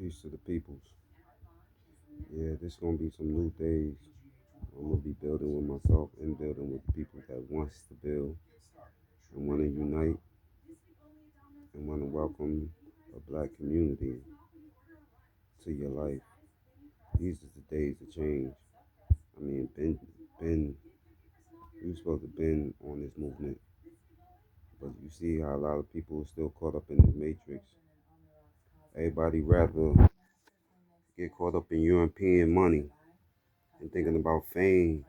Peace to the peoples. Yeah, this gonna be some new days. I'm gonna be building with myself and building with people that wants to build and want to unite and want to welcome a black community to your life. These are the days of change. I mean, Ben, we were supposed to been on this movement, but you see how a lot of people are still caught up in this matrix. Everybody rather get caught up in European money and thinking about fame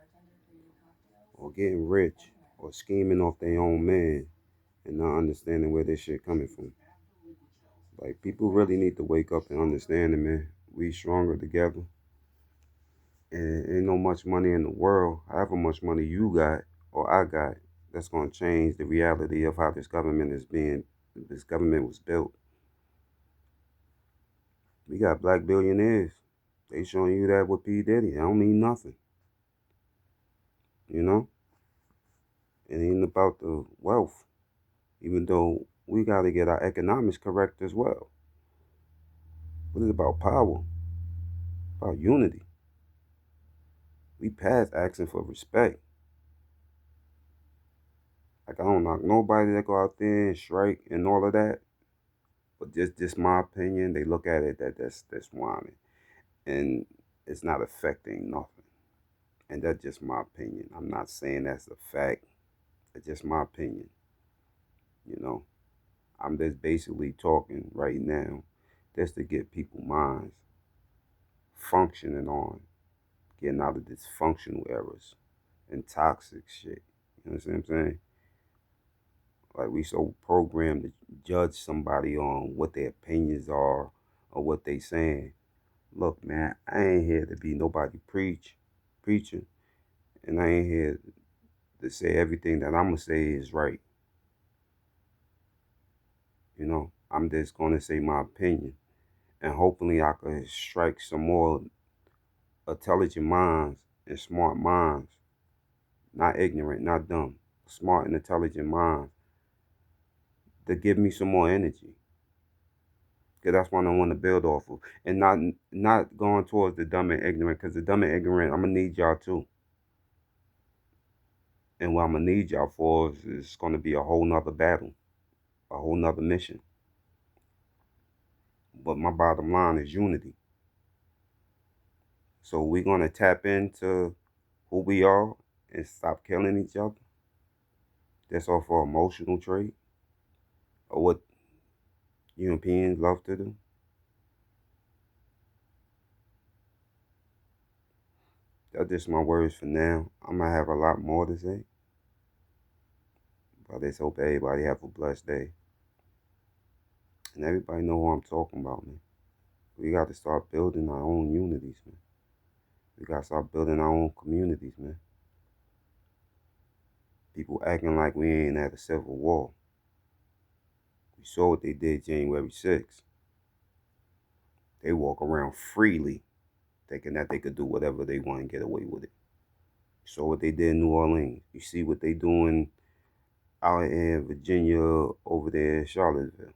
or getting rich or scheming off their own man and not understanding where this shit coming from. Like people really need to wake up and understand it, man. We stronger together. And ain't no much money in the world, however much money you got or I got, that's gonna change the reality of how this government was built. We got black billionaires. They showing you that with P. Diddy. That don't mean nothing. You know? It ain't about the wealth. Even though we gotta get our economics correct as well. But it's about power, about unity. We past asking for respect. Like I don't knock nobody that go out there and strike and all of that. But just my opinion, they look at it that's whining. And it's not affecting nothing. And that's just my opinion. I'm not saying that's a fact. It's just my opinion. You know. I'm just basically talking right now just to get people minds functioning on getting out of dysfunctional errors and toxic shit. You know what I'm saying? Like we so programmed to judge somebody on what their opinions are or what they saying. Look, man, I ain't here to be nobody preaching, and I ain't here to say everything that I'm gonna say is right. You know, I'm just gonna say my opinion, and hopefully I can strike some more intelligent minds and smart minds, not ignorant, not dumb, smart and intelligent minds to give me some more energy. Cause that's what I want to build off of, and not going towards the dumb and ignorant. Cause the dumb and ignorant, I'm gonna need y'all too, and what I'm gonna need y'all for is gonna be a whole nother battle, a whole nother mission. But my bottom line is unity. So we're gonna tap into who we are and stop killing each other. That's all for emotional trait or what Europeans love to do. That's just my words for now. I might have a lot more to say, but I just hope everybody have a blessed day. And everybody know what I'm talking about, man. We got to start building our own unities, man. We got to start building our own communities, man. People acting like we ain't had a civil war. We saw what they did January 6th. They walk around freely, thinking that they could do whatever they want and get away with it. You saw what they did in New Orleans. You see what they doing out in Virginia, over there in Charlottesville.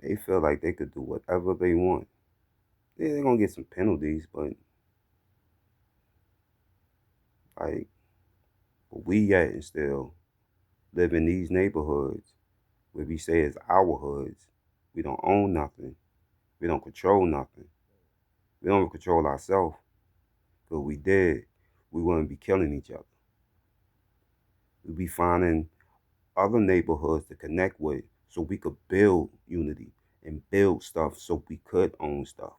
They feel like they could do whatever they want. Yeah, they're gonna get some penalties, but like, but we yet and still live in these neighborhoods where we say it's our hoods. We don't own nothing. We don't control nothing. We don't control ourselves. Because we did, we wouldn't be killing each other. We'd be finding other neighborhoods to connect with so we could build unity and build stuff so we could own stuff.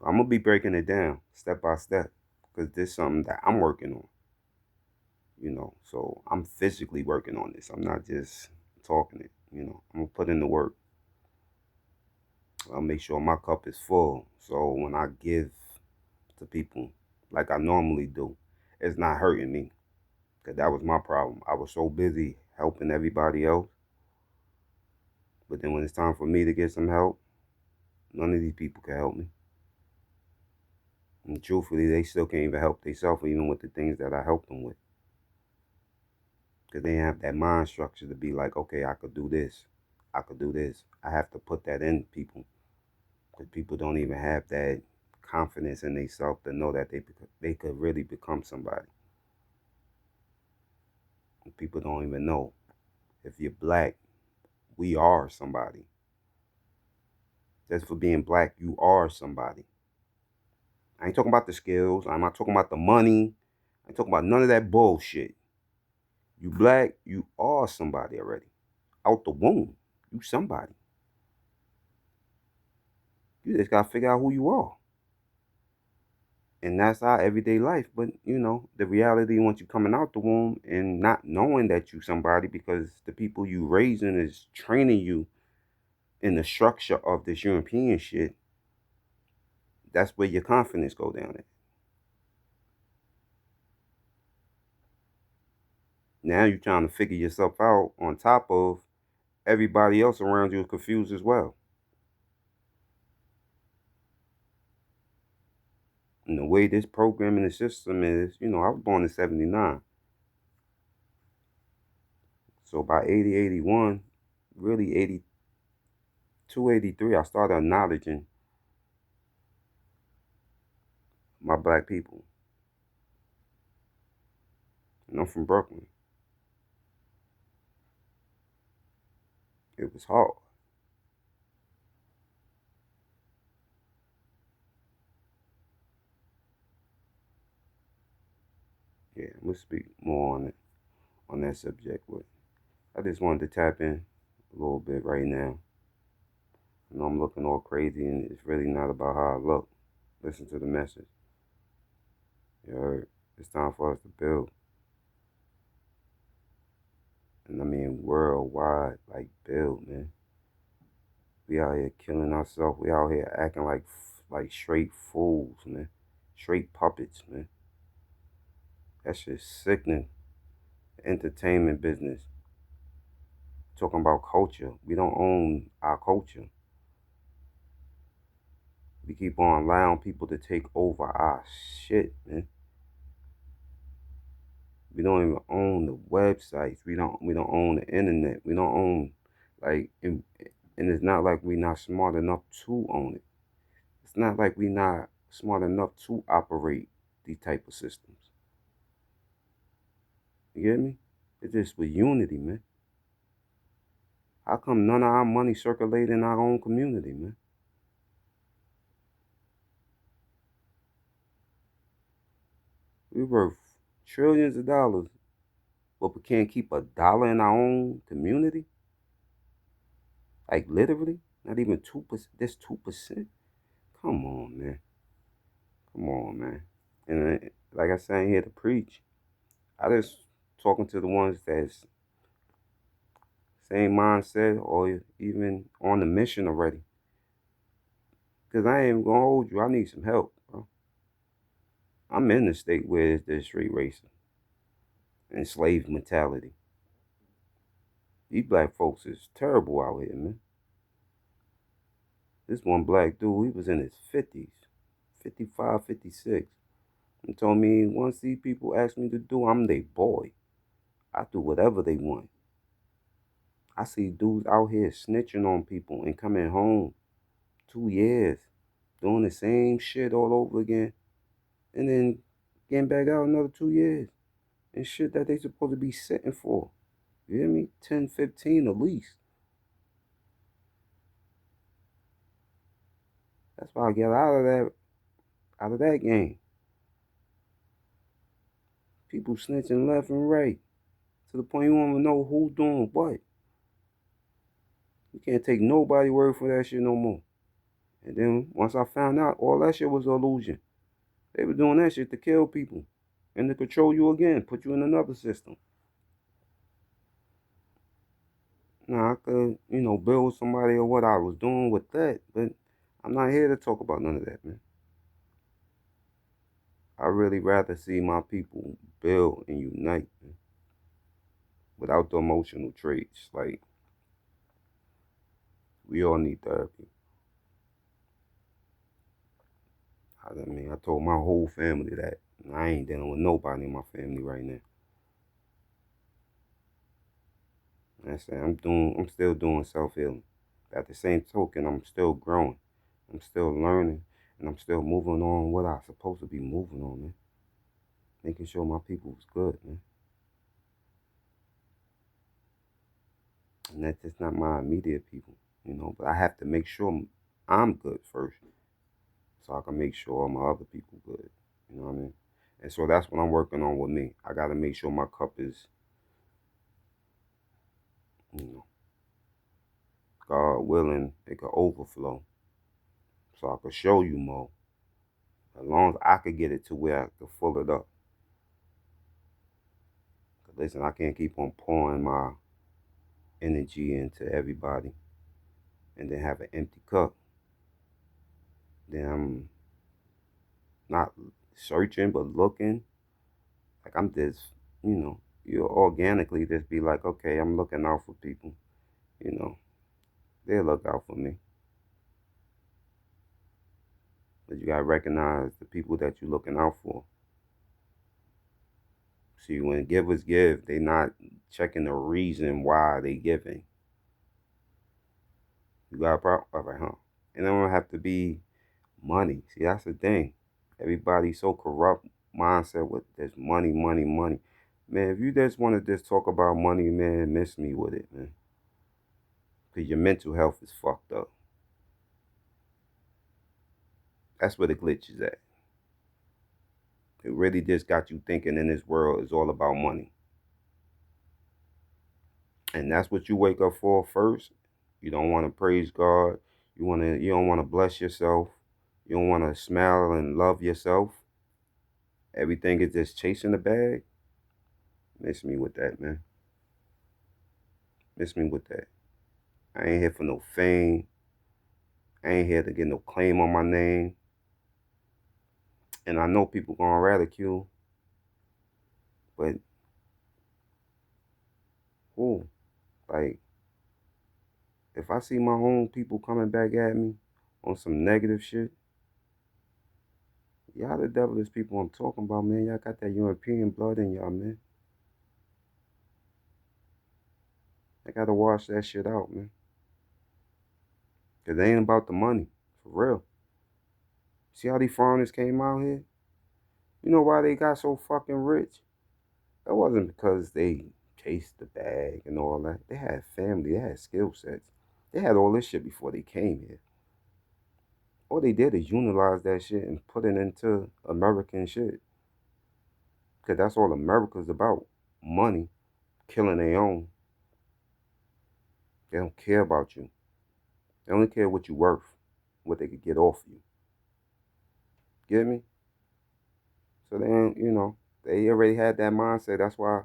I'm gonna be breaking it down step by step because this is something that I'm working on, So I'm physically working on this. I'm not just talking it. I'm gonna put in the work. I'll make sure my cup is full. So when I give to people like I normally do, it's not hurting me. Cause that was my problem. I was so busy helping everybody else. But then when it's time for me to get some help, none of these people can help me. And truthfully, they still can't even help themselves even with the things that I help them with. Because they have that mind structure to be like, okay, I could do this. I could do this. I have to put that in people because people don't even have that confidence in themselves to know that they could really become somebody. People don't even know. If you're black, we are somebody. Just for being black, you are somebody. I ain't talking about the skills. I'm not talking about the money. I ain't talking about none of that bullshit. You black, you are somebody already. Out the womb, you somebody. You just gotta figure out who you are. And that's our everyday life. But the reality once you coming out the womb and not knowing that you somebody because the people you raising is training you in the structure of this European shit, that's where your confidence go down at. Now you're trying to figure yourself out on top of everybody else around you is confused as well. And the way this programming the system is, I was born in 79. So by 80, 81, really 82, 83, I started acknowledging my black people. And I'm from Brooklyn. It was hard. Yeah, I'm gonna speak more on it on that subject, but I just wanted to tap in a little bit right now. I'm looking all crazy, and it's really not about how I look. Listen to the message. You heard? It's time for us to build. And I mean worldwide, like build, man. We out here killing ourselves. We out here acting like straight fools, man. Straight puppets, man. That shit's sickening. Entertainment business. Talking about culture. We don't own our culture. We keep on allowing people to take over our shit, man. We don't even own the websites. We don't own the internet. We don't own and it's not like we're not smart enough to own it. It's not like we're not smart enough to operate these type of systems. You get me? It's just with unity, man. How come none of our money circulate in our own community, man? We worth trillions of dollars, but we can't keep a dollar in our own community? Like literally? Not even 2%. That's 2%. Come on, man. Come on, man. And like I said, I ain't here to preach. I just talking to the ones that's same mindset or even on the mission already. Cause I ain't gonna hold you. I need some help, bro. I'm in the state where there's street racing and slave mentality. These black folks is terrible out here, man. This one black dude, he was in his 50s, 55, 56, and told me once these people ask me to do, I'm their boy. I do whatever they want. I see dudes out here snitching on people and coming home 2 years, doing the same shit all over again, and then getting back out another 2 years and shit that they supposed to be sitting for. You hear me? 10, 15 at least. That's why I get out of that game. People snitching left and right to the point you don't even know who's doing what. You can't take nobody word for that shit no more. And then once I found out, all that shit was an illusion. They were doing that shit to kill people and to control you again, put you in another system. Now I could, build somebody or what I was doing with that, but I'm not here to talk about none of that, man. I really rather see my people build and unite, man, without the emotional traits. Like we all need therapy. I told my whole family that. I ain't dealing with nobody in my family right now. I said I'm still doing self-healing. At the same token, I'm still growing. I'm still learning, and I'm still moving on what I'm supposed to be moving on, man. Making sure my people was good, man. And that's just not my immediate people, but I have to make sure I'm good first so I can make sure all my other people good. You know what I mean? And so that's what I'm working on with me. I got to make sure my cup is, you know, God willing, it could overflow so I could show you more. As long as I could get it to where I could fill it up. 'Cause listen, I can't keep on pouring my energy into everybody and then have an empty cup. Then I'm not searching but looking. Like I'm just, you organically just be like, okay, I'm looking out for people. You know, they'll look out for me. But you gotta recognize the people that you're looking out for. See, when givers give, they not checking the reason why they giving. You got a problem? All right, huh? And it don't have to be money. See, that's the thing. Everybody's so corrupt mindset with this money, money, money. Man, if you just want to just talk about money, man, miss me with it, man. Because your mental health is fucked up. That's where the glitch is at. It really just got you thinking in this world is all about money. And that's what you wake up for first. You don't want to praise God. You don't want to bless yourself. You don't want to smile and love yourself. Everything is just chasing the bag. Miss me with that, man. Miss me with that. I ain't here for no fame. I ain't here to get no claim on my name. And I know people gonna ridicule, but ooh, like if I see my own people coming back at me on some negative shit, y'all the devilish people I'm talking about, man. Y'all got that European blood in y'all, man. I gotta wash that shit out, man. Cause it ain't about the money, for real. See how these foreigners came out here? You know why they got so fucking rich? That wasn't because they chased the bag and all that. They had family, they had skill sets. They had all this shit before they came here. All they did is utilize that shit and put it into American shit. Cause that's all America's about. Money, killing their own. They don't care about you. They only care what you're worth, what they could get off you. Get me? So then, they already had that mindset. That's why,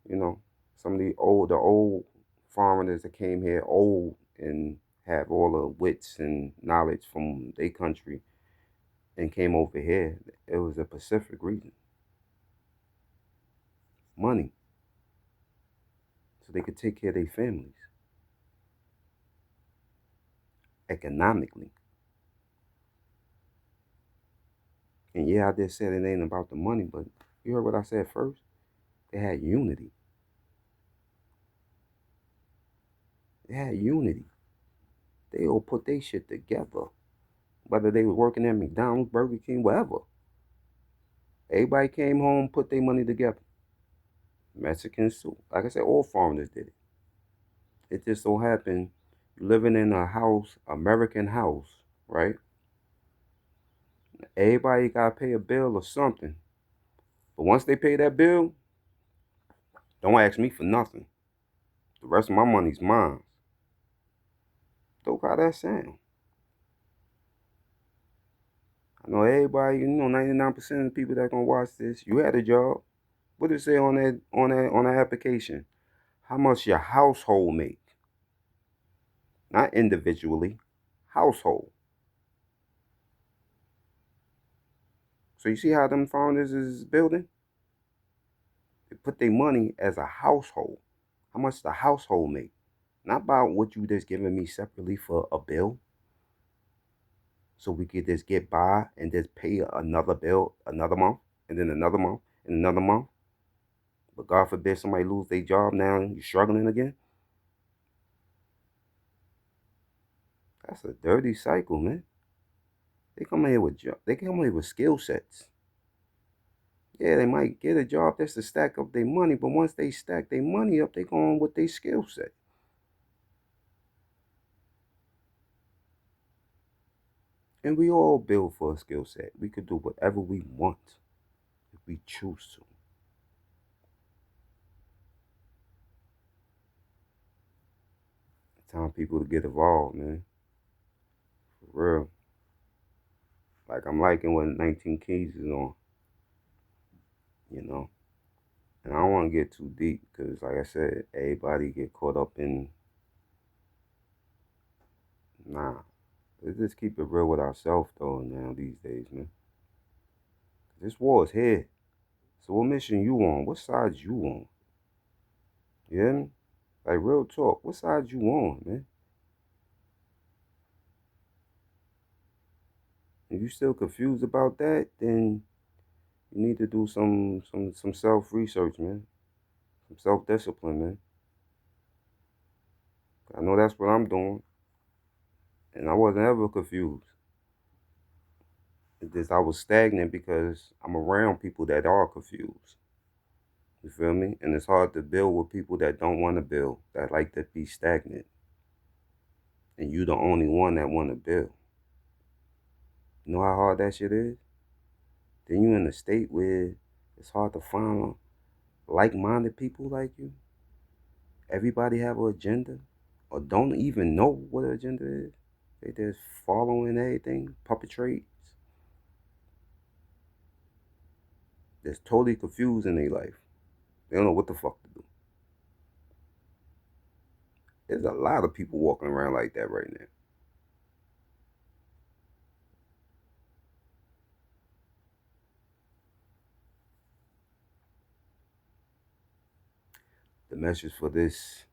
you know, some of the old foreigners that came here old and have all the wits and knowledge from their country and came over here. It was a Pacific reason. Money. So they could take care of their families economically. And yeah, I just said it ain't about the money, but you heard what I said first? They had unity. They had unity. They all put their shit together. Whether they was working at McDonald's, Burger King, whatever. Everybody came home, put their money together. Mexicans too. Like I said, all foreigners did it. It just so happened you living in a house, American house, right? Everybody gotta pay a bill or something. But once they pay that bill, don't ask me for nothing. The rest of my money's mine. Look how that sound. I know everybody, 99% of the people that gonna watch this, you had a job. What does it say on that application? How much your household make? Not individually, household. So you see how them founders is building? They put their money as a household. How much the household make? Not about what you just giving me separately for a bill. So we could just get by and just pay another bill another month, and then another month, and another month. But God forbid somebody lose their job now and you're struggling again. That's a dirty cycle, man. They come here with skill sets. Yeah, they might get a job that's to stack up their money, but once they stack their money up, they go on with their skill set. And we all build for a skill set. We could do whatever we want if we choose to. It's time people to get involved, man. For real. Like I'm liking what 19 Keys is on, you know. And I don't want to get too deep because, like I said, everybody get caught up in nah. Let's just keep it real with ourselves though now these days, man. This war is here. So what mission you on? What side you on? You hear me? Like real talk. What side you on, man? If you still confused about that, then you need to do some self research, man. Some self discipline, man. I know that's what I'm doing, and I wasn't ever confused. It's just I was stagnant because I'm around people that are confused. You feel me? And it's hard to build with people that don't want to build, that like to be stagnant. And you the only one that want to build. You know how hard that shit is? Then you in a state where it's hard to find like-minded people like you. Everybody have an agenda or don't even know what an agenda is. They just following everything, perpetrates. That's totally confused in their life. They don't know what the fuck to do. There's a lot of people walking around like that right now. The message for this,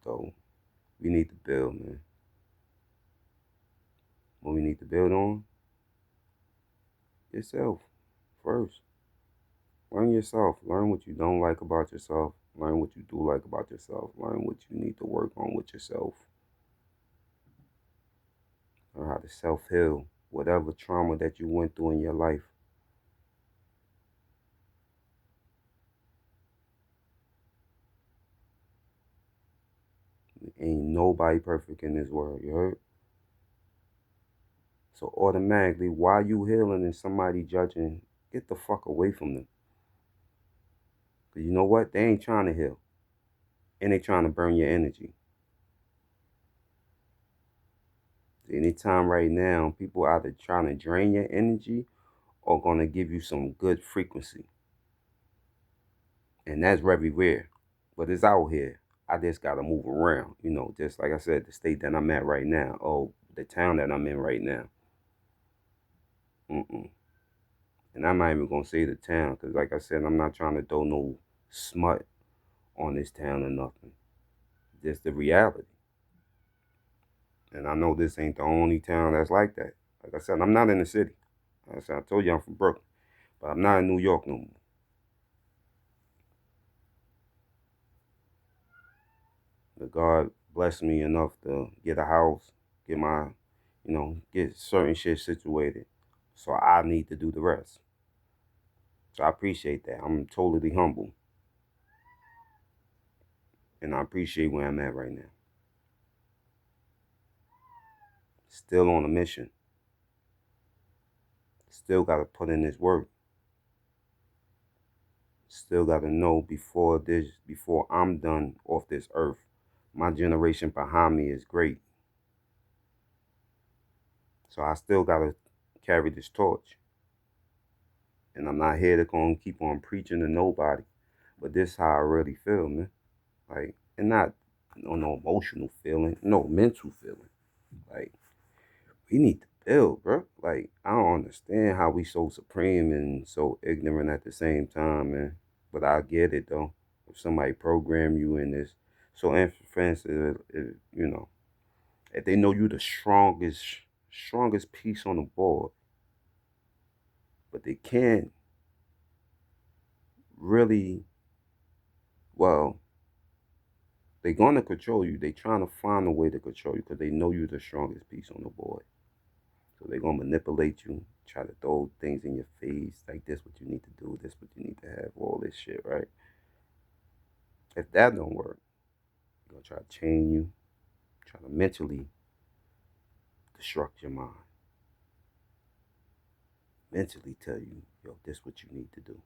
though, we need to build, man. What we need to build on? Yourself first. Learn yourself. Learn what you don't like about yourself. Learn what you do like about yourself. Learn what you need to work on with yourself. Learn how to self heal whatever trauma that you went through in your life. Ain't nobody perfect in this world, you heard? So automatically, while you healing and somebody judging, get the fuck away from them. Cause you know what? They ain't trying to heal. And they trying to burn your energy. Anytime right now, people either trying to drain your energy or gonna give you some good frequency. And that's very rare. But it's out here. I just gotta move around. Just like I said, the state that I'm at right now. Oh, the town that I'm in right now. Mm-mm. And I'm not even gonna say the town, because like I said, I'm not trying to throw no smut on this town or nothing. Just the reality. And I know this ain't the only town that's like that. Like I said, I'm not in the city. Like I said, I told you I'm from Brooklyn, but I'm not in New York no more. But God blessed me enough to get a house, get my, get certain shit situated. So I need to do the rest. So I appreciate that. I'm totally humble. And I appreciate where I'm at right now. Still on a mission. Still got to put in this work. Still got to know before I'm done off this earth, my generation behind me is great. So I still got to carry this torch. And I'm not here to go and keep on preaching to nobody. But this is how I really feel, man. Like, and not no emotional feeling, no mental feeling. Like, we need to build, bro. Like, I don't understand how we so supreme and so ignorant at the same time, man. But I get it though. If somebody program you in this, so for instance, if they know you the strongest piece on the board, but they can't really, well, They're going to control you. They're trying to find a way to control you because they know you're the strongest piece on the board. So they're going to manipulate you, try to throw things in your face, like this what you need to do, this what you need to have, all this shit, right? If that don't work, they're going to try to chain you, try to mentally destruct your mind. Mentally tell you, yo, this what you need to do.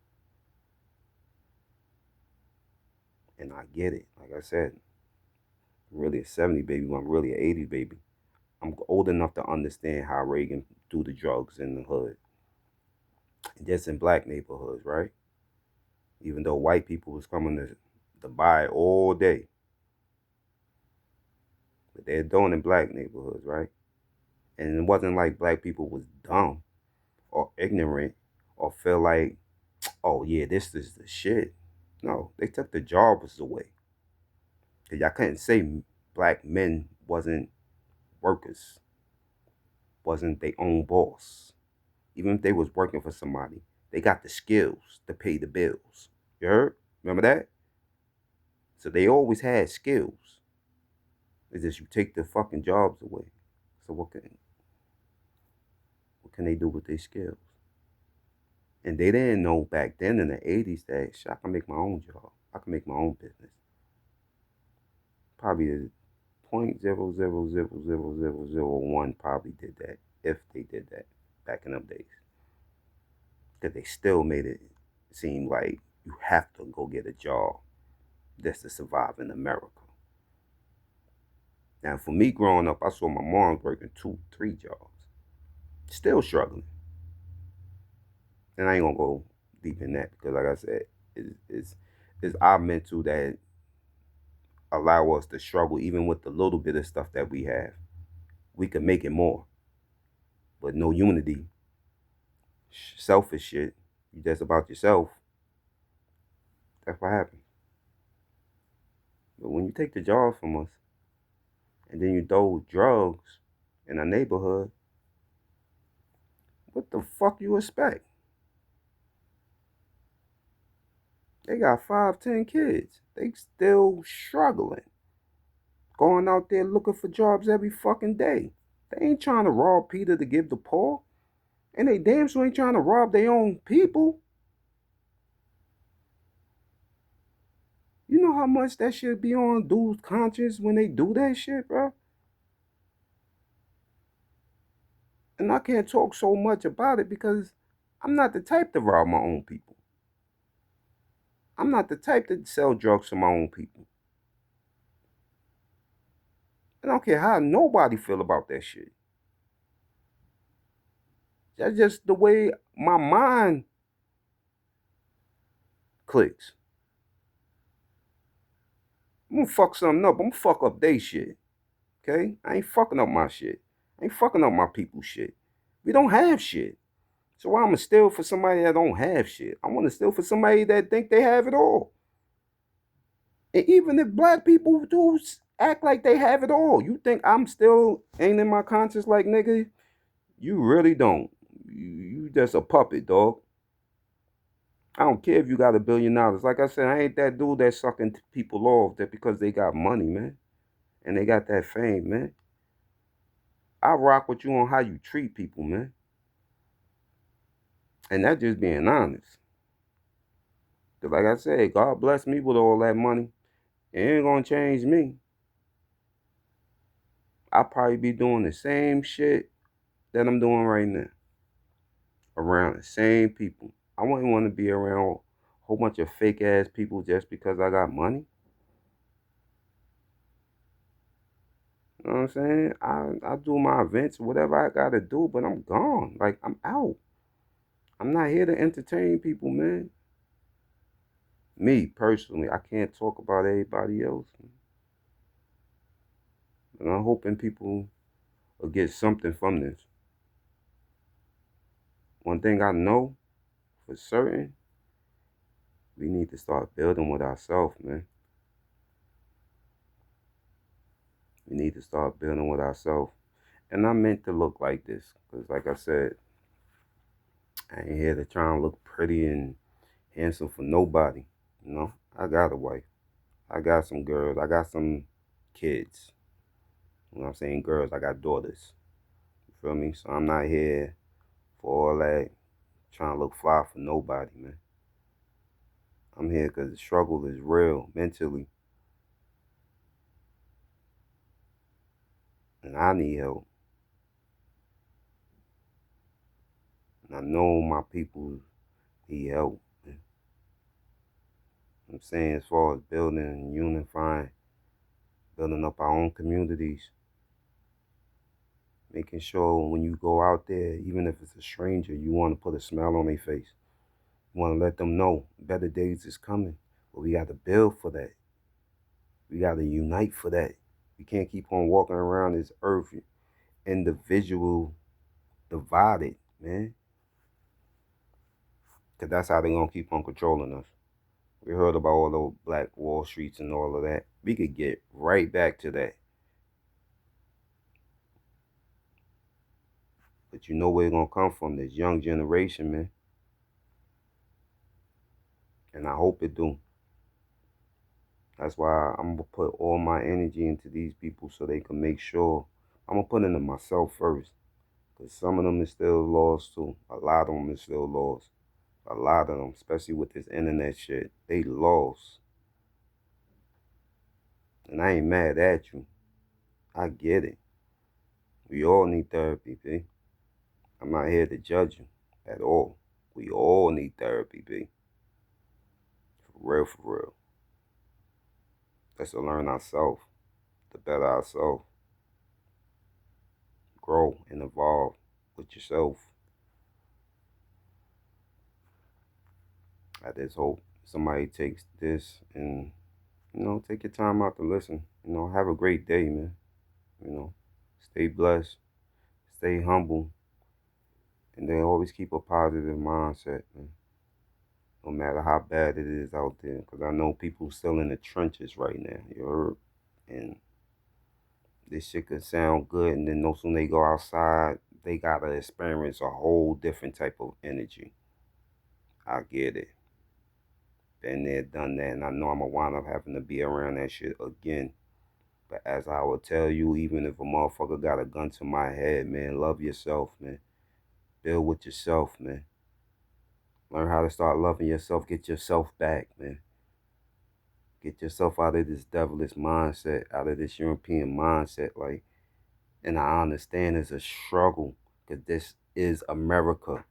And I get it. Like I said, I'm really a 70 baby. I'm really an 80 baby. I'm old enough to understand how Reagan do the drugs in the hood. And just in black neighborhoods, right? Even though white people was coming to buy it all day. But they're doing in black neighborhoods, right? And it wasn't like black people was dumb or ignorant or feel like, oh yeah, this is the shit. No, they took the jobs away. Cause y'all couldn't say black men wasn't workers, wasn't their own boss. Even if they was working for somebody, they got the skills to pay the bills. You heard? Remember that? So they always had skills. It's just you take the fucking jobs away. So what can they do with their skills? And they didn't know back then in the 80s that shit, I can make my own job. I can make my own business. Probably the 0.0000001 probably did that, if they did that back in them days. Because they still made it seem like you have to go get a job just to survive in America. Now, for me growing up, I saw my mom working 2, 3 jobs, still struggling. And I ain't gonna go deep in that because, like I said, it's our mental that allow us to struggle even with the little bit of stuff that we have. We can make it more, but no unity, selfish shit. You just about yourself. That's what happens. But when you take the job from us, and then you throw drugs in a neighborhood, what the fuck you expect? They got 5, 10 kids. They still struggling. Going out there looking for jobs every fucking day. They ain't trying to rob Peter to give the poor. And they damn sure ain't trying to rob their own people. You know how much that shit be on dudes' conscience when they do that shit, bro? And I can't talk so much about it because I'm not the type to rob my own people. I'm not the type to sell drugs to my own people. I don't care how nobody feel about that shit. That's just the way my mind clicks. I'm gonna fuck something up. I'm gonna fuck up they shit. Okay? I ain't fucking up my shit. I ain't fucking up my people's shit. We don't have shit. So why I'm gonna steal for somebody that don't have shit? I wanna steal for somebody that think they have it all. And even if black people do act like they have it all, you think I'm still ain't in my conscience like nigga? You really don't. You just a puppet, dog. I don't care if you got $1 billion. Like I said, I ain't that dude that's sucking people off that because they got money, man. And they got that fame, man. I rock with you on how you treat people, man. And that's just being honest. Cause like I said, God bless me with all that money. It ain't gonna change me. I'll probably be doing the same shit that I'm doing right now. Around the same people. I wouldn't want to be around a whole bunch of fake ass people just because I got money. You know what I'm saying? I do my events, whatever I gotta do, but I'm gone. Like I'm out. I'm not here to entertain people, man. Me personally, I can't talk about everybody else. And I'm hoping people will get something from this. One thing I know for certain, we need to start building with ourselves, man. We need to start building with ourselves. And I meant to look like this. Because like I said, I ain't here to try and look pretty and handsome for nobody. You know, I got a wife. I got some girls. I got some kids. When I'm saying girls, I got daughters. You feel me? So I'm not here for all that trying to look fly for nobody, man. I'm here because the struggle is real mentally, and I need help. And I know my people need help. Man. I'm saying as far as building and unifying, building up our own communities, making sure when you go out there, even if it's a stranger, you want to put a smile on their face. You want to let them know better days is coming. But we got to build for that. We got to unite for that. We can't keep on walking around this earth individual divided, man. Because that's how they're going to keep on controlling us. We heard about all those Black Wall Streets and all of that. We could get right back to that. But you know where it's going to come from, this young generation, man. And I hope it do. That's why I'm going to put all my energy into these people so they can make sure. I'm going to put into myself first. Because some of them is still lost too. A lot of them is still lost. A lot of them, especially with this internet shit, they lost. And I ain't mad at you. I get it. We all need therapy, B. I'm not here to judge you at all. We all need therapy, B. For real, for real. Let's learn ourselves, to better ourselves, grow and evolve with yourself. I just hope somebody takes this and, take your time out to listen. Have a great day, man. Stay blessed, stay humble, and then always keep a positive mindset, man. No matter how bad it is out there, because I know people still in the trenches right now. You heard? And this shit could sound good, and then no sooner they go outside, they gotta experience a whole different type of energy. I get it. Been there, done that, and I know I'm gonna wind up having to be around that shit again. But as I will tell you, even if a motherfucker got a gun to my head, man, love yourself, man. Build with yourself, man. Learn how to start loving yourself. Get yourself back, man. Get yourself out of this devilish mindset, out of this European mindset. And I understand it's a struggle because this is America.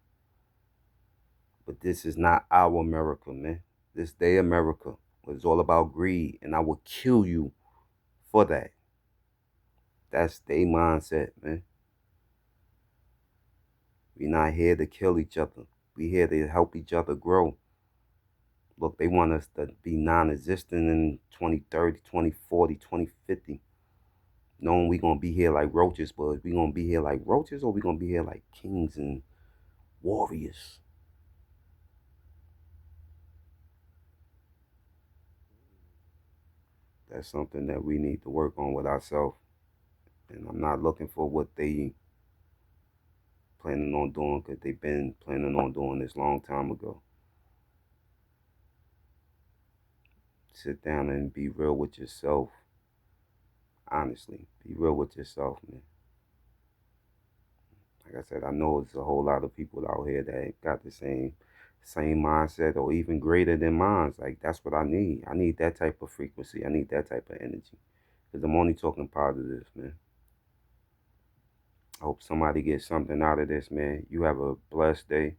But this is not our America, man. This day America was all about greed, and I will kill you for that. That's their mindset, man. We're not here to kill each other. We're here to help each other grow. Look, they want us to be non-existent in 2030, 2040, 2050. Knowing we gonna be here like roaches, but we gonna be here like roaches or we gonna be here like kings and warriors. That's something that we need to work on with ourselves. And I'm not looking for what they planning on doing because they've been planning on doing this long time ago. Sit down and be real with yourself. Honestly, be real with yourself, man. Like I said, I know there's a whole lot of people out here that got the same mindset or even greater than mine. Like that's what I need. I need that type of frequency. I need that type of energy. Because I'm only talking positive, man. I hope somebody gets something out of this, man. You have a blessed day.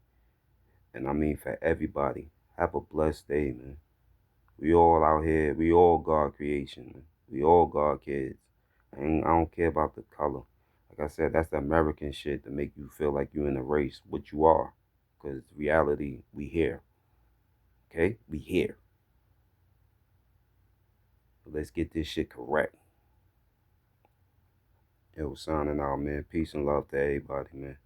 And I mean for everybody. Have a blessed day, man. We all out here. We all God creation, man. We all God kids. I don't care about the color. Like I said, that's the American shit to make you feel like you're in a race, what you are. Because reality, we here. Okay? We here. Let's get this shit correct. It was signing out, man. Peace and love to everybody, man.